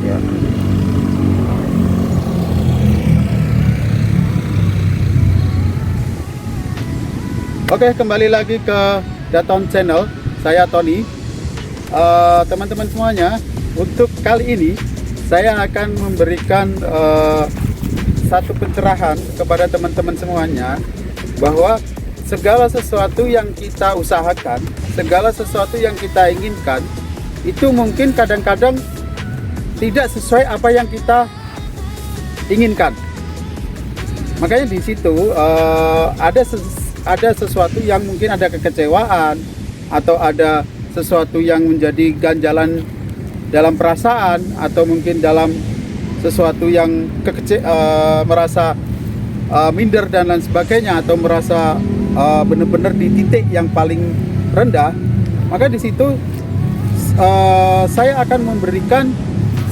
Ya. Oke, kembali lagi ke Daton Channel. Saya Tony. Teman-teman semuanya, untuk kali ini saya akan memberikan satu pencerahan kepada teman-teman semuanya bahwa segala sesuatu yang kita usahakan, segala sesuatu yang kita inginkan, itu mungkin kadang-kadang tidak sesuai apa yang kita inginkan. Makanya di situ ada sesuatu yang mungkin ada kekecewaan atau ada sesuatu yang menjadi ganjalan dalam perasaan, atau mungkin dalam sesuatu yang merasa minder dan lain sebagainya, atau merasa benar-benar di titik yang paling rendah. Maka di situ saya akan memberikan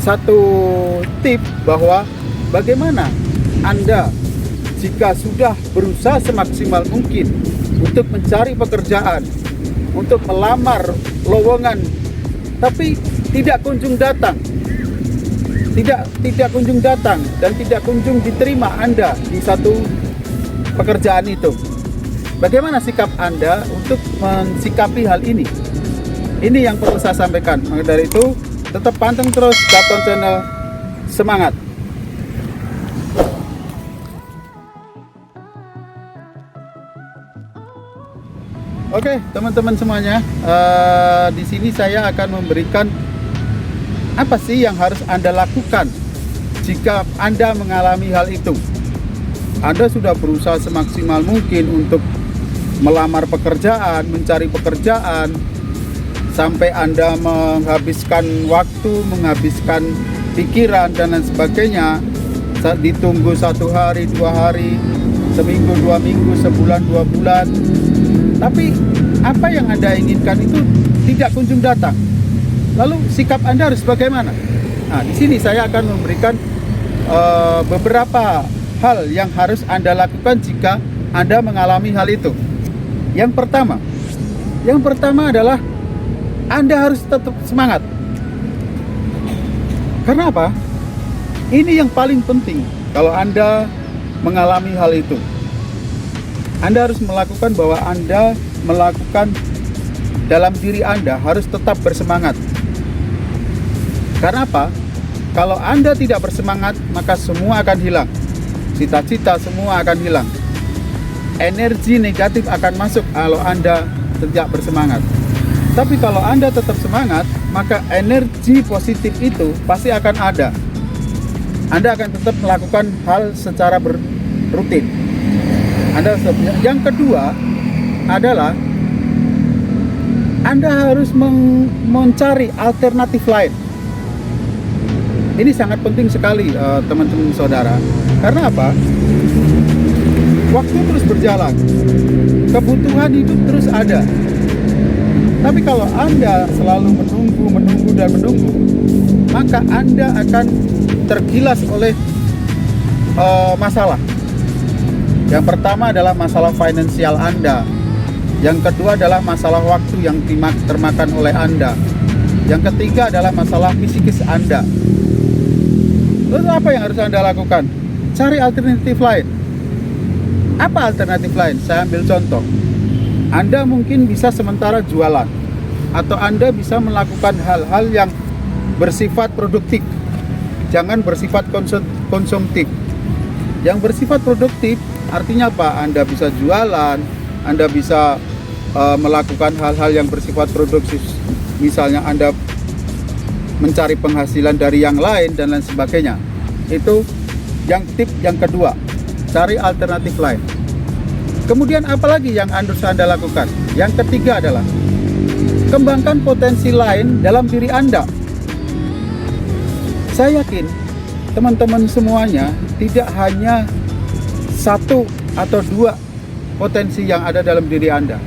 satu tip bahwa bagaimana Anda jika sudah berusaha semaksimal mungkin untuk mencari pekerjaan, untuk melamar lowongan, tapi tidak kunjung datang, tidak kunjung datang dan tidak kunjung diterima Anda di satu pekerjaan itu. Bagaimana sikap Anda untuk mensikapi hal ini? Ini yang perlu saya sampaikan. Maka dari itu, tetap panteng terus Daton Channel. Semangat! Oke, teman-teman semuanya, di sini saya akan memberikan apa sih yang harus Anda lakukan jika Anda mengalami hal itu. Anda sudah berusaha semaksimal mungkin untuk melamar pekerjaan, mencari pekerjaan, sampai Anda menghabiskan waktu, menghabiskan pikiran dan lain sebagainya. Ditunggu 1 hari, 2 hari, seminggu, 2 minggu, sebulan, 2 bulan. Tapi apa yang Anda inginkan itu tidak kunjung datang. Lalu sikap Anda harus bagaimana? Nah, di sini saya akan memberikan beberapa hal yang harus Anda lakukan jika Anda mengalami hal itu. Yang pertama adalah Anda harus tetap semangat. Karena apa? Ini yang paling penting kalau Anda mengalami hal itu. Anda harus melakukan bahwa Anda melakukan dalam diri Anda harus tetap bersemangat. Karena apa? Kalau Anda tidak bersemangat, maka semua akan hilang. Cita-cita semua akan hilang. Energi negatif akan masuk kalau Anda tidak bersemangat. Tapi kalau Anda tetap semangat, maka energi positif itu pasti akan ada. Anda akan tetap melakukan hal secara rutin. Yang kedua adalah Anda harus mencari alternatif lain. Ini sangat penting sekali, teman-teman saudara. Karena apa? Waktu terus berjalan, kebutuhan hidup terus ada. Tapi kalau Anda selalu menunggu, maka Anda akan tergilas oleh masalah. Yang pertama adalah masalah finansial Anda. Yang kedua adalah masalah waktu yang termakan oleh Anda. Yang ketiga adalah masalah psikis Anda. Terus apa yang harus Anda lakukan? Cari alternatif lain. Apa alternatif lain? Saya ambil contoh. Anda mungkin bisa sementara jualan, atau Anda bisa melakukan hal-hal yang bersifat produktif. Jangan bersifat konsumtif. Yang bersifat produktif artinya apa? Anda bisa jualan, Anda bisa melakukan hal-hal yang bersifat produktif. Misalnya Anda mencari penghasilan dari yang lain dan lain sebagainya. Itu yang tip yang kedua, cari alternatif lain. Kemudian apalagi yang harus Anda lakukan? Yang ketiga adalah kembangkan potensi lain dalam diri Anda. Saya yakin teman-teman semuanya tidak hanya 1 atau 2 potensi yang ada dalam diri Anda.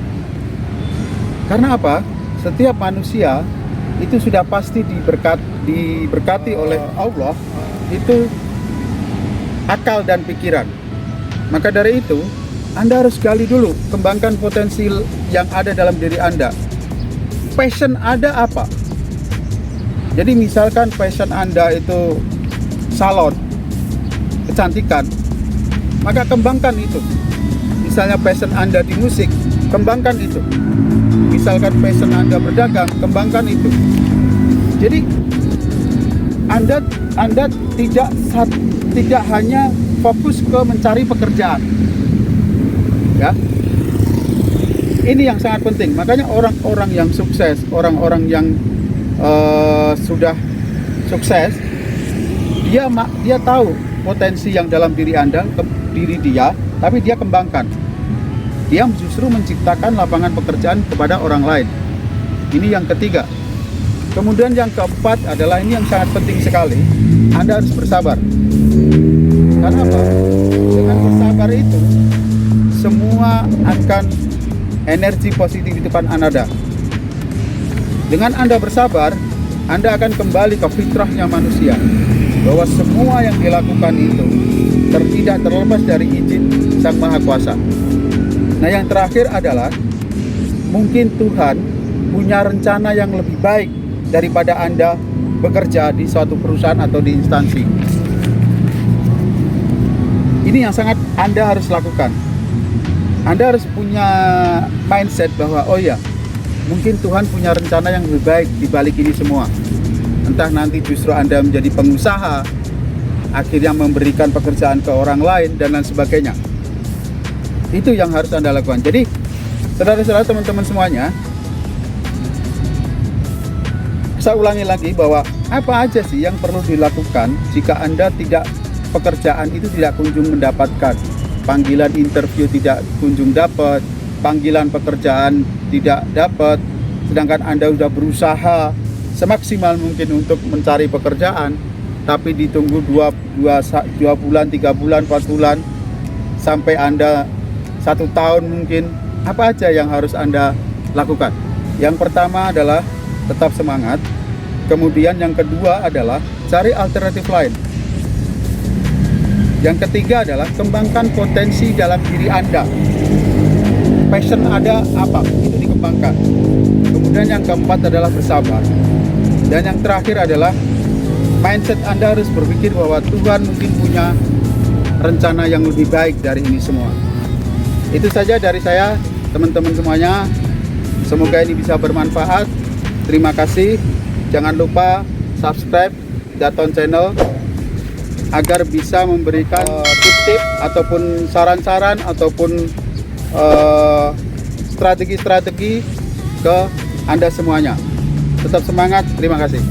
Karena apa? Setiap manusia itu sudah pasti diberkati oleh Allah itu akal dan pikiran. Maka dari itu Anda harus gali dulu, kembangkan potensi yang ada dalam diri Anda. Passion ada apa? Jadi misalkan passion Anda itu salon, kecantikan, maka kembangkan itu. Misalnya passion Anda di musik, kembangkan itu. Misalkan passion Anda berdagang, kembangkan itu. Jadi Anda tidak hanya fokus ke mencari pekerjaan, ya. Ini yang sangat penting. Makanya orang-orang yang sukses, orang-orang yang sudah sukses, dia tahu potensi yang dalam diri Anda, diri dia, tapi dia kembangkan. Dia justru menciptakan lapangan pekerjaan kepada orang lain. Ini yang ketiga. Kemudian yang keempat adalah ini yang sangat penting sekali. Anda harus bersabar. Karena apa? Dengan bersabar itu, semua akan energi positif di depan Anda. Dengan Anda bersabar, Anda akan kembali ke fitrahnya manusia, bahwa semua yang dilakukan itu tidak terlepas dari izin Sang Maha Kuasa. Nah, yang terakhir adalah mungkin Tuhan punya rencana yang lebih baik daripada Anda bekerja di suatu perusahaan atau di instansi. Ini yang sangat Anda harus lakukan. Anda harus punya mindset bahwa oh ya, mungkin Tuhan punya rencana yang lebih baik di balik ini semua. Entah nanti justru Anda menjadi pengusaha, akhirnya memberikan pekerjaan ke orang lain dan lain sebagainya. Itu yang harus Anda lakukan. Jadi, saudara-saudara, teman-teman semuanya, saya ulangi lagi bahwa apa aja sih yang perlu dilakukan jika Anda pekerjaan itu tidak kunjung mendapatkan, panggilan interview tidak kunjung dapat, panggilan pekerjaan tidak dapat, sedangkan Anda sudah berusaha semaksimal mungkin untuk mencari pekerjaan, tapi ditunggu 2 bulan, 3 bulan, 4 bulan, sampai Anda 1 tahun mungkin. Apa aja yang harus Anda lakukan? Yang pertama adalah tetap semangat. Kemudian yang kedua adalah cari alternatif lain. Yang ketiga adalah kembangkan potensi dalam diri Anda. Passion ada apa? Itu dikembangkan. Kemudian yang keempat adalah bersabar. Dan yang terakhir adalah mindset Anda harus berpikir bahwa Tuhan mungkin punya rencana yang lebih baik dari ini semua. Itu saja dari saya, teman-teman semuanya. Semoga ini bisa bermanfaat. Terima kasih. Jangan lupa subscribe Daton Channel agar bisa memberikan tip-tip ataupun saran-saran ataupun strategi-strategi ke Anda semuanya. Tetap semangat. Terima kasih.